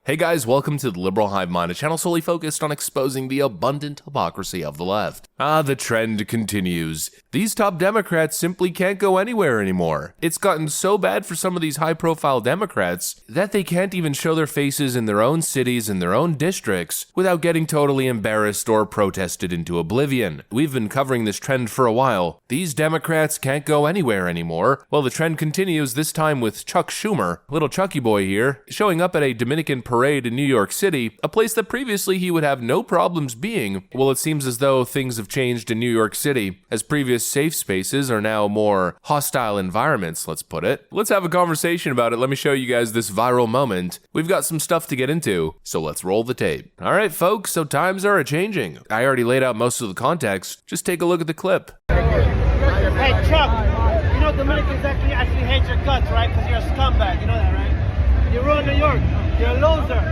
Hey guys, welcome to the Liberal Hive Mind, a channel solely focused on exposing the abundant hypocrisy of the left. The trend continues. These top Democrats simply can't go anywhere anymore. It's gotten so bad for some of these high-profile Democrats that they can't even show their faces in their own cities and their own districts without getting totally embarrassed or protested into oblivion. We've been covering this trend for a while. These Democrats can't go anywhere anymore. Well, the trend continues, this time with Chuck Schumer, little Chucky boy here, showing up at a Dominican parade in New York City, a place that previously he would have no problems being. Well, it seems as though things have changed in New York City, as previous safe spaces are now more hostile environments, let's put it. Let's have a conversation about it. Let me show you guys this viral moment. We've got some stuff to get into, so let's roll the tape. All right, folks, so times are a-changing. I already laid out most of the context. Just take a look at the clip. Hey, Chuck, you know Dominicans actually hate your guts, right? Because you're a scumbag, you know that, right? You ruined New York. You're a loser.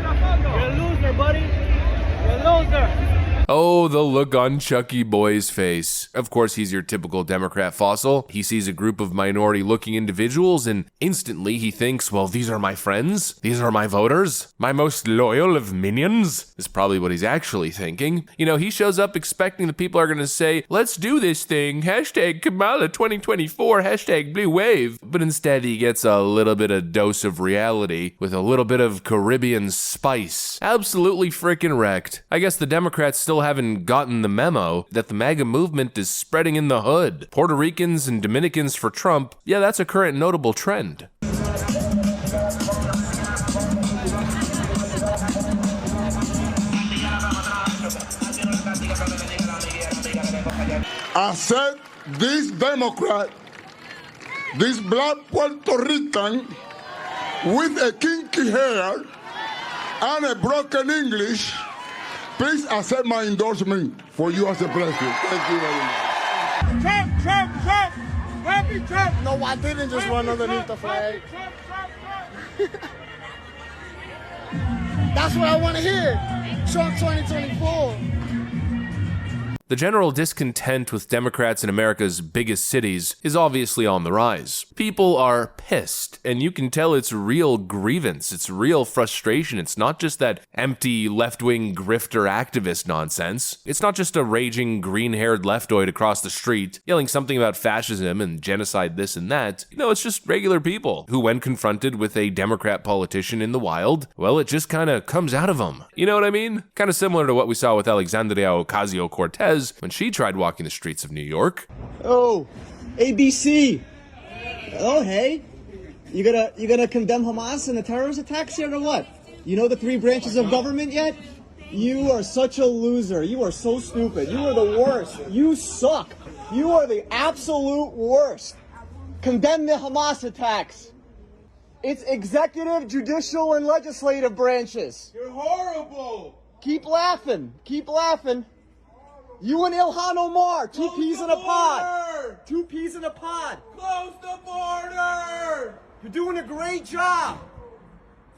You're a loser, buddy. You're a loser. Oh, the look on Chucky boy's face. Of course, he's your typical Democrat fossil. He sees a group of minority-looking individuals and instantly he thinks, well, these are my friends? These are my voters? My most loyal of minions? Is probably what he's actually thinking. You know, he shows up expecting the people are going to say, let's do this thing, hashtag Kamala 2024, hashtag Blue Wave. But instead, he gets a little bit of dose of reality with a little bit of Caribbean spice. Absolutely freaking wrecked. I guess the Democrats still haven't gotten the memo that the MAGA movement is spreading in the hood. Puerto Ricans and Dominicans for Trump, yeah, that's a current notable trend. I said this Democrat, this black Puerto Rican with a kinky hair and a broken English, please accept my endorsement for you as a president. Thank you very much. Trump, Trump, Trump. Happy Trump. No, I didn't just run underneath the flag. That's what I want to hear. Trump 2024. The general discontent with Democrats in America's biggest cities is obviously on the rise. People are pissed, and you can tell it's real grievance, it's real frustration. It's not just that empty left-wing grifter activist nonsense. It's not just a raging green-haired leftoid across the street yelling something about fascism and genocide this and that. No, it's just regular people who, when confronted with a Democrat politician in the wild, well, it just kind of comes out of them. You know what I mean? Kind of similar to what we saw with Alexandria Ocasio-Cortez when she tried walking the streets of New York. Oh, ABC. Oh, hey. You gonna condemn Hamas and the terrorist attacks here or what? You know the three branches of government yet? You are such a loser. You are so stupid. You are the worst. You suck. You are the absolute worst. Condemn the Hamas attacks. It's executive, judicial, and legislative branches. You're horrible. Keep laughing. Keep laughing. You and Ilhan Omar, two peas in a pod. Two peas in a pod. Close the border. You're doing a great job.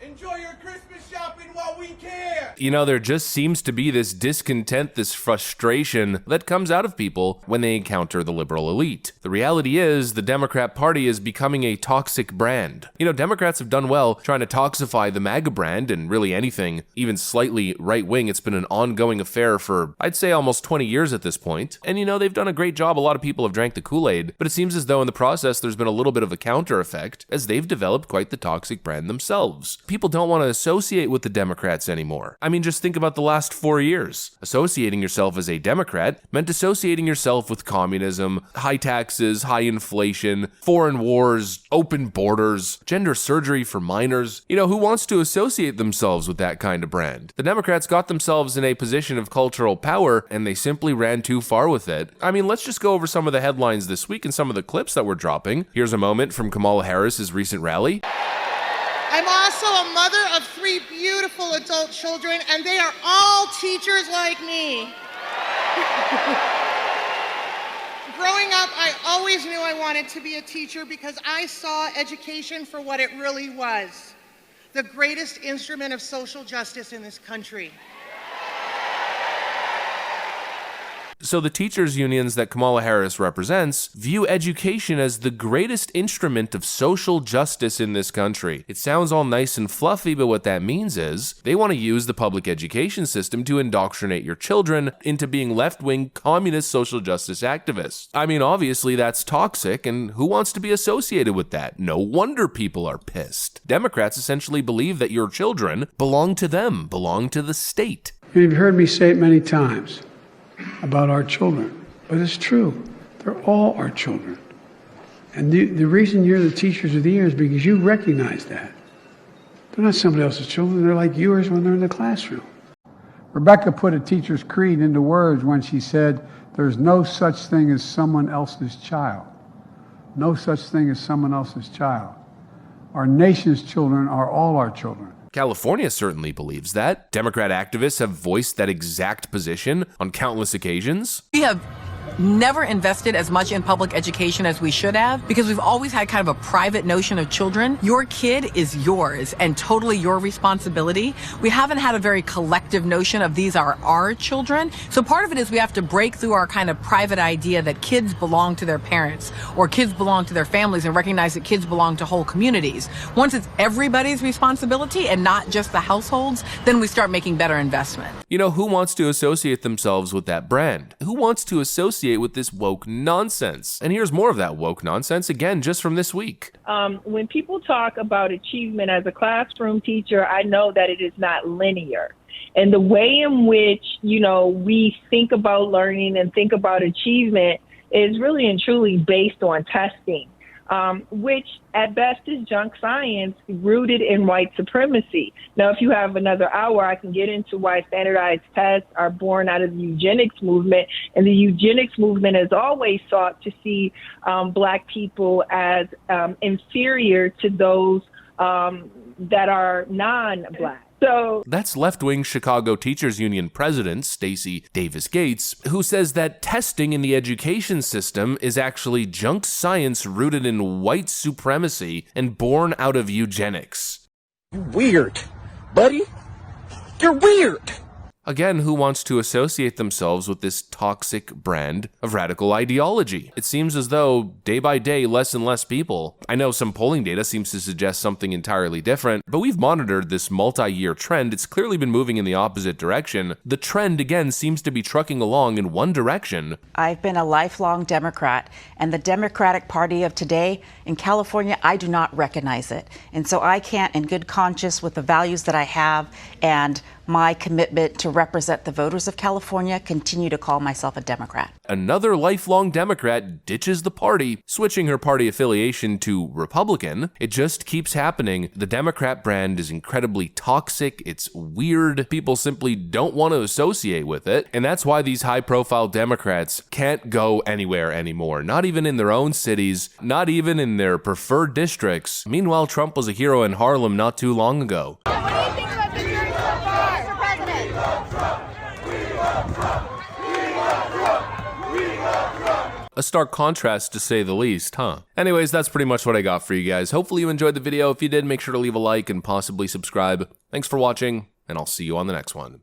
Enjoy your Christmas shopping while we can. You know, there just seems to be this discontent, this frustration that comes out of people when they encounter the liberal elite. The reality is, the Democrat Party is becoming a toxic brand. You know, Democrats have done well trying to toxify the MAGA brand and really anything, even slightly right-wing. It's been an ongoing affair for, I'd say, almost 20 years at this point. And you know, they've done a great job. A lot of people have drank the Kool-Aid, but it seems as though in the process there's been a little bit of a counter effect as they've developed quite the toxic brand themselves. People don't want to associate with the Democrats anymore. I mean, just think about the last 4 years. Associating yourself as a Democrat meant associating yourself with communism, high taxes, high inflation, foreign wars, open borders, gender surgery for minors. You know, who wants to associate themselves with that kind of brand? The Democrats got themselves in a position of cultural power, and they simply ran too far with it. I mean, let's just go over some of the headlines this week and some of the clips that we're dropping. Here's a moment from Kamala Harris's recent rally. I'm also a mother of 3 beautiful adult children, and they are all teachers like me. Growing up, I always knew I wanted to be a teacher because I saw education for what it really was, the greatest instrument of social justice in this country. So the teachers' unions that Kamala Harris represents view education as the greatest instrument of social justice in this country. It sounds all nice and fluffy, but what that means is they want to use the public education system to indoctrinate your children into being left-wing communist social justice activists. I mean, obviously that's toxic, and who wants to be associated with that? No wonder people are pissed. Democrats essentially believe that your children belong to them, belong to the state. And you've heard me say it many times about our children, but it's true. They're all our children. And the reason you're the teachers of the year is because you recognize that. They're not somebody else's children. They're like yours when they're in the classroom. Rebecca put a teacher's creed into words when she said, "There's no such thing as someone else's child. No such thing as someone else's child. Our nation's children are all our children." California certainly believes that. Democrat activists have voiced that exact position on countless occasions. We have never invested as much in public education as we should have because we've always had kind of a private notion of children. Your kid is yours and totally your responsibility. We haven't had a very collective notion of these are our children. So part of it is we have to break through our kind of private idea that kids belong to their parents or kids belong to their families and recognize that kids belong to whole communities. Once it's everybody's responsibility and not just the households, then we start making better investment. You know, who wants to associate themselves with that brand? Who wants to associate with this woke nonsense? And here's more of that woke nonsense again just from this week. When people talk about achievement as a classroom teacher, I know that it is not linear. And the way in which, we think about learning and think about achievement is really and truly based on testing, which at best is junk science rooted in white supremacy. Now, if you have another hour, I can get into why standardized tests are born out of the eugenics movement. And the eugenics movement has always sought to see Black people as inferior to those that are non-Black. So that's left-wing Chicago Teachers Union President Stacey Davis Gates, who says that testing in the education system is actually junk science rooted in white supremacy and born out of eugenics. You're weird, buddy. You're weird. Again, who wants to associate themselves with this toxic brand of radical ideology? It seems as though, day by day, less and less people. I know some polling data seems to suggest something entirely different, but we've monitored this multi-year trend. It's clearly been moving in the opposite direction. The trend, again, seems to be trucking along in one direction. I've been a lifelong Democrat, and the Democratic Party of today in California, I do not recognize it. And so I can't, in good conscience, with the values that I have and my commitment to represent the voters of California, continue to call myself a Democrat. Another lifelong Democrat ditches the party, switching her party affiliation to Republican. It just keeps happening. The Democrat brand is incredibly toxic. It's weird. People simply don't want to associate with it. And that's why these high-profile Democrats can't go anywhere anymore. Not even in their own cities, not even in their preferred districts. Meanwhile, Trump was a hero in Harlem not too long ago. What do you think about the journey so far, Mr. President? A stark contrast to say the least, huh? Anyways, that's pretty much what I got for you guys. Hopefully you enjoyed the video. If you did, make sure to leave a like and possibly subscribe. Thanks for watching, and I'll see you on the next one.